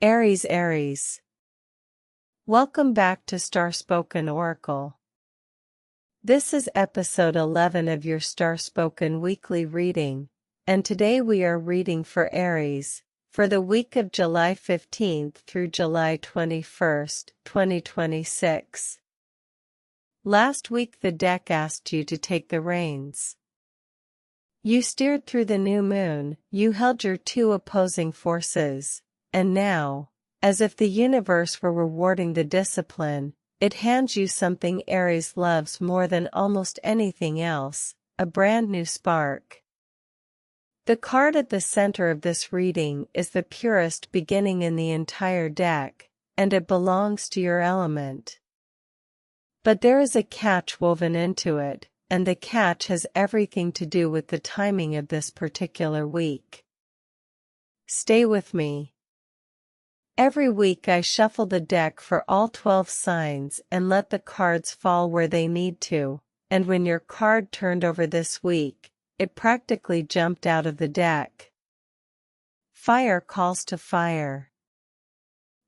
Aries. Welcome back to Starspoken Oracle. This is episode 11 of your Starspoken weekly reading, and today we are reading for Aries, for the week of July 15th through July 21st, 2026. Last week the deck asked you to take the reins. You steered through the new moon, you held your two opposing forces, and now, as if the universe were rewarding the discipline, it hands you something Aries loves more than almost anything else, a brand new spark. The card at the center of this reading is the purest beginning in the entire deck, and it belongs to your element. But there is a catch woven into it, and the catch has everything to do with the timing of this particular week. Stay with me. Every week I shuffle the deck for all 12 signs and let the cards fall where they need to, and when your card turned over this week, it practically jumped out of the deck. Fire calls to fire.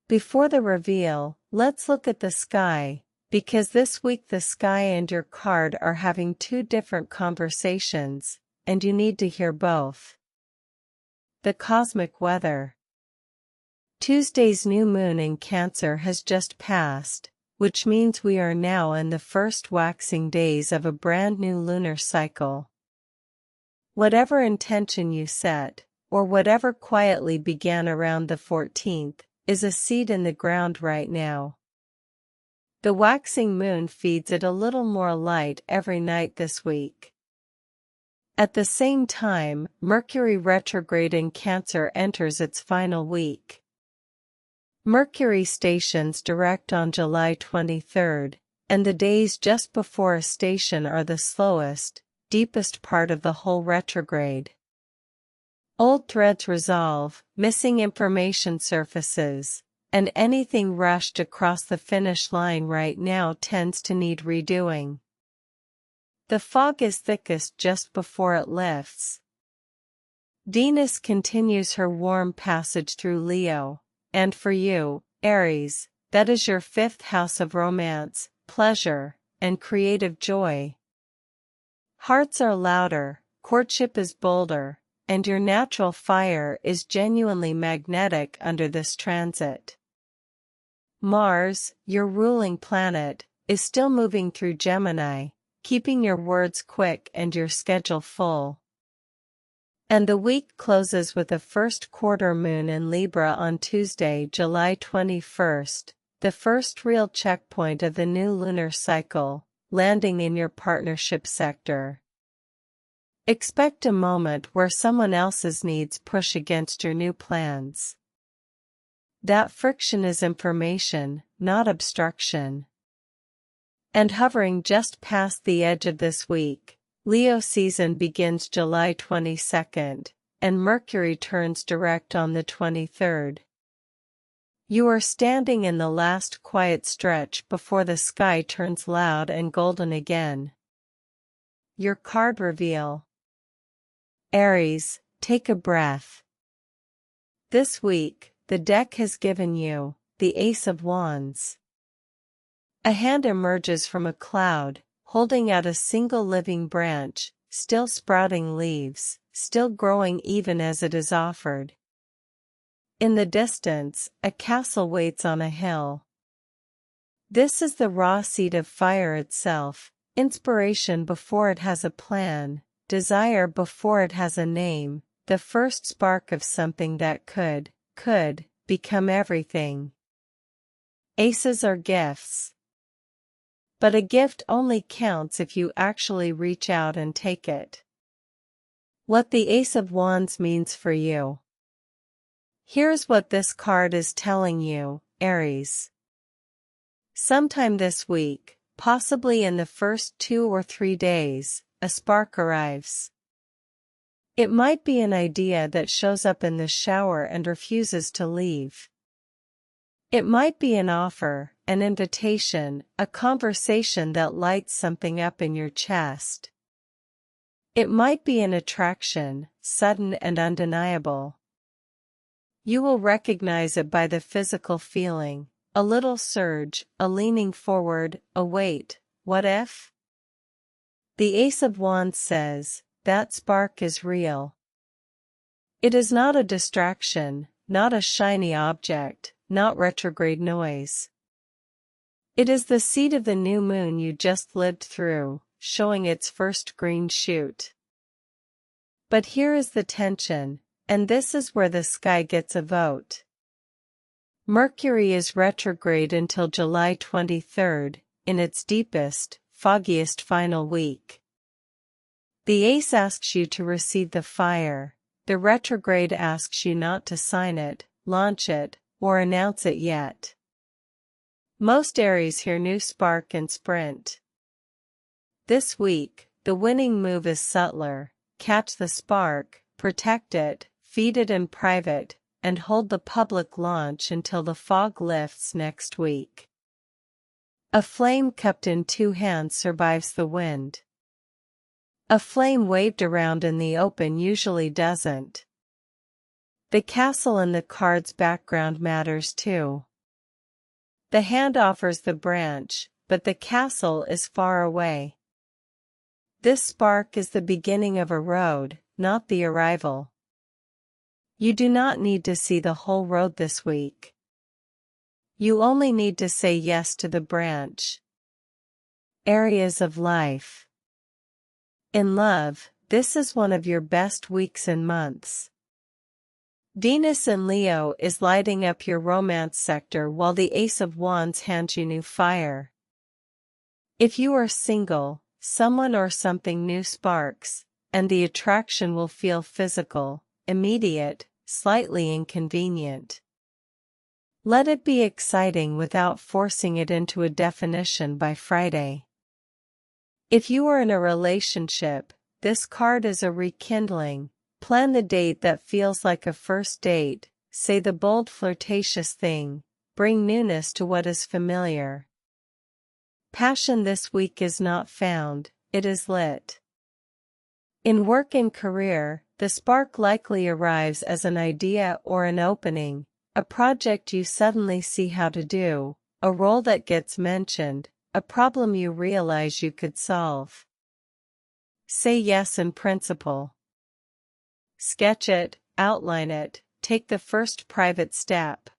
Before the reveal, let's look at the sky, because this week the sky and your card are having two different conversations, and you need to hear both. The cosmic weather. Tuesday's new moon in Cancer has just passed, which means we are now in the first waxing days of a brand new lunar cycle. Whatever intention you set, or whatever quietly began around the 14th, is a seed in the ground right now. The waxing moon feeds it a little more light every night this week. At the same time, Mercury retrograde in Cancer enters its final week. Mercury stations direct on July 23rd, and the days just before a station are the slowest, deepest part of the whole retrograde. Old threads resolve, missing information surfaces, and anything rushed across the finish line right now tends to need redoing. The fog is thickest just before it lifts. Venus continues her warm passage through Leo, and for you, Aries, that is your 5th house of romance, pleasure, and creative joy. Hearts are louder, courtship is bolder, and your natural fire is genuinely magnetic under this transit. Mars, your ruling planet, is still moving through Gemini, keeping your words quick and your schedule full. And the week closes with a first quarter moon in Libra on Tuesday, July 21st, the first real checkpoint of the new lunar cycle, landing in your partnership sector. Expect a moment where someone else's needs push against your new plans. That friction is information, not obstruction. And hovering just past the edge of this week, Leo season begins July 22nd, and Mercury turns direct on the 23rd. You are standing in the last quiet stretch before the sky turns loud and golden again. Your card reveal. Aries, take a breath. This week, the deck has given you the Ace of Wands. A hand emerges from a cloud, holding out a single living branch, still sprouting leaves, still growing even as it is offered. In the distance, a castle waits on a hill. This is the raw seed of fire itself, inspiration before it has a plan, desire before it has a name, the first spark of something that could become everything. Aces are gifts. But a gift only counts if you actually reach out and take it. What the Ace of Wands means for you. Here's what this card is telling you, Aries. Sometime this week, possibly in the first 2 or 3 days, a spark arrives. It might be an idea that shows up in the shower and refuses to leave. It might be an offer, an invitation, a conversation that lights something up in your chest. It might be an attraction, sudden and undeniable. You will recognize it by the physical feeling, a little surge, a leaning forward, a wait, what if? The Ace of Wands says, that spark is real. It is not a distraction, not a shiny object, not retrograde noise. It is the seed of the new moon you just lived through, showing its first green shoot. But here is the tension, and this is where the sky gets a vote. Mercury is retrograde until July 23rd, in its deepest, foggiest final week. The Ace asks you to receive the fire, the retrograde asks you not to sign it, launch it, or announce it yet. Most Aries hear new spark and sprint. This week, the winning move is subtler: catch the spark, protect it, feed it in private, and hold the public launch until the fog lifts next week. A flame cupped in two hands survives the wind. A flame waved around in the open usually doesn't. The castle in the card's background matters too. The hand offers the branch, but the castle is far away. This spark is the beginning of a road, not the arrival. You do not need to see the whole road this week. You only need to say yes to the branch. Areas of life. In love, this is one of your best weeks and months. Venus in Leo is lighting up your romance sector while the Ace of Wands hands you new fire. If you are single, someone or something new sparks, and the attraction will feel physical, immediate, slightly inconvenient. Let it be exciting without forcing it into a definition by Friday. If you are in a relationship, this card is a rekindling. Plan the date that feels like a first date, say the bold flirtatious thing, bring newness to what is familiar. Passion this week is not found, it is lit. In work and career, the spark likely arrives as an idea or an opening, a project you suddenly see how to do, a role that gets mentioned, a problem you realize you could solve. Say yes in principle. Sketch it, outline it, take the first private step.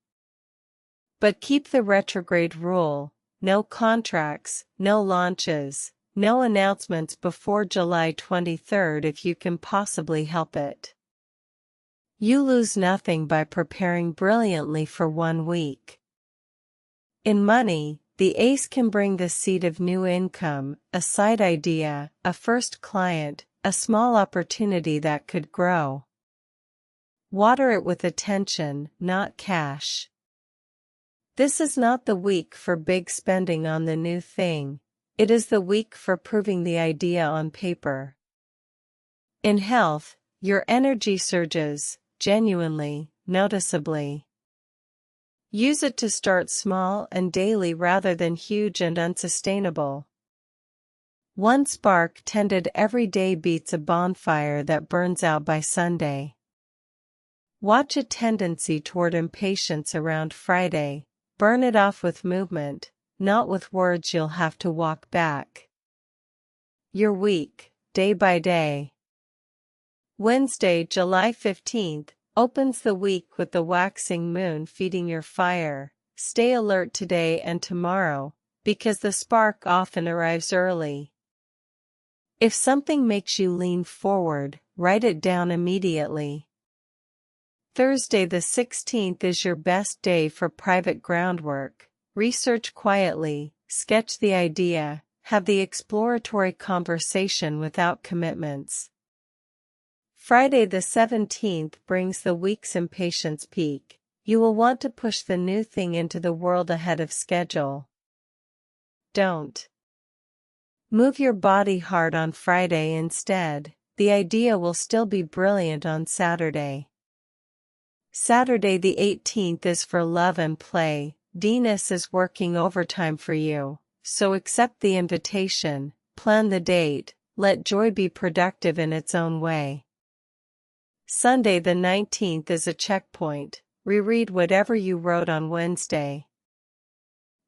But keep the retrograde rule: no contracts, no launches, no announcements before July 23rd if you can possibly help it. You lose nothing by preparing brilliantly for 1 week. In money, the Ace can bring the seed of new income, a side idea, a first client, a small opportunity that could grow. Water it with attention, not cash. This is not the week for big spending on the new thing, it is the week for proving the idea on paper. In health, your energy surges, genuinely, noticeably. Use it to start small and daily rather than huge and unsustainable. One spark tended every day beats a bonfire that burns out by Sunday. Watch a tendency toward impatience around Friday, burn it off with movement, not with words you'll have to walk back. Your week, day by day. Wednesday, July 15th, opens the week with the waxing moon feeding your fire. Stay alert today and tomorrow, because the spark often arrives early. If something makes you lean forward, write it down immediately. Thursday the 16th is your best day for private groundwork. Research quietly, sketch the idea, have the exploratory conversation without commitments. Friday the 17th brings the week's impatience peak. You will want to push the new thing into the world ahead of schedule. Don't. Move your body hard on Friday instead, the idea will still be brilliant on Saturday. Saturday the 18th is for love and play. Venus is working overtime for you, so accept the invitation, plan the date, let joy be productive in its own way. Sunday the 19th is a checkpoint. reread whatever you wrote on Wednesday.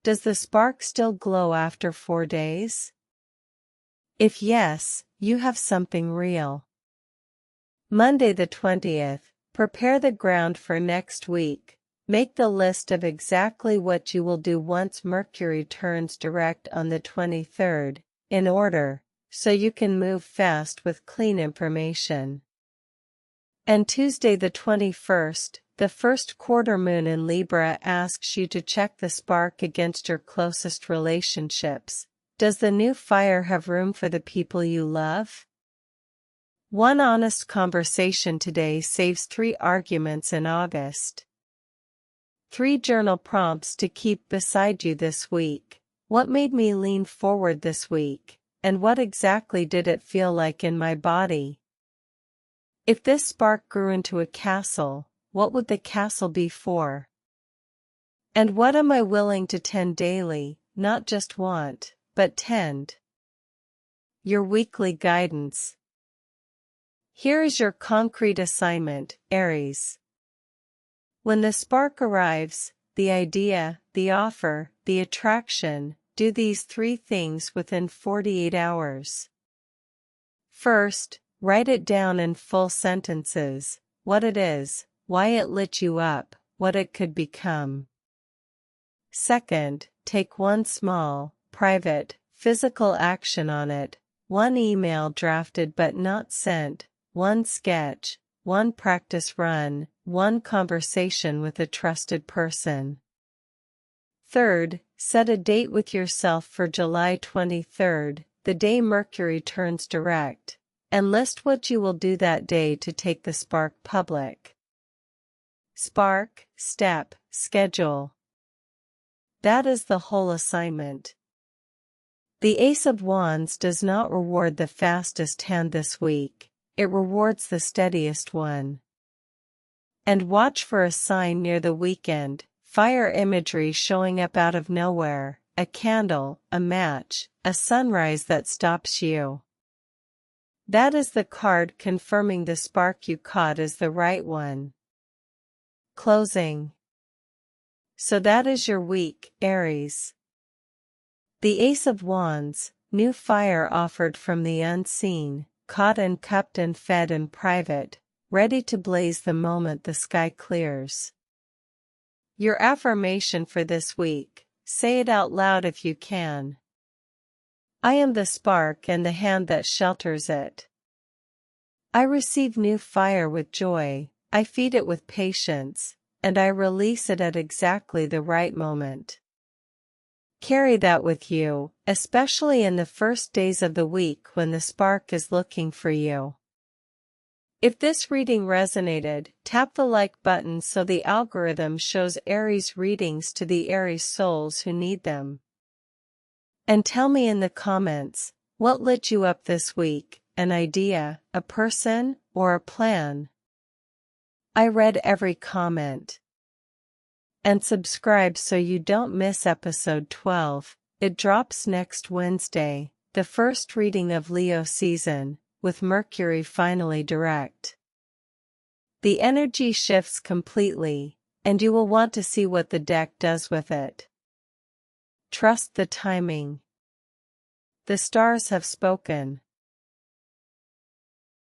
Does the spark still glow after 4 days? If yes, you have something real. Monday the 20th, prepare the ground for next week. Make the list of exactly what you will do once Mercury turns direct on the 23rd, in order, so you can move fast with clean information. And Tuesday the 21st, the first quarter moon in Libra asks you to check the spark against your closest relationships. Does the new fire have room for the people you love? One honest conversation today saves 3 arguments in August. 3 journal prompts to keep beside you this week. What made me lean forward this week, and what exactly did it feel like in my body? If this spark grew into a castle, what would the castle be for? And what am I willing to tend daily, not just want, but tend? Your weekly guidance. Here is your concrete assignment, Aries. When the spark arrives, the idea, the offer, the attraction, do these 3 things within 48 hours. First, write it down in full sentences, what it is, why it lit you up, what it could become. Second, take one small, private, physical action on it, one email drafted but not sent, one sketch, one practice run, one conversation with a trusted person. Third, set a date with yourself for July 23rd, the day Mercury turns direct, and list what you will do that day to take the spark public. Spark, step, schedule. That is the whole assignment. The Ace of Wands does not reward the fastest hand this week, it rewards the steadiest one. And watch for a sign near the weekend, fire imagery showing up out of nowhere, a candle, a match, a sunrise that stops you. That is the card confirming the spark you caught is the right one. Closing. So that is your week, Aries. The Ace of Wands, new fire offered from the unseen, caught and cupped and fed in private, ready to blaze the moment the sky clears. Your affirmation for this week, say it out loud if you can. I am the spark and the hand that shelters it. I receive new fire with joy, I feed it with patience, and I release it at exactly the right moment. Carry that with you, especially in the first days of the week when the spark is looking for you. If this reading resonated, tap the like button so the algorithm shows Aries readings to the Aries souls who need them. And tell me in the comments, what lit you up this week, an idea, a person, or a plan? I read every comment. And subscribe so you don't miss episode 12, it drops next Wednesday, the first reading of Leo season, with Mercury finally direct. The energy shifts completely, and you will want to see what the deck does with it. Trust the timing. The stars have spoken.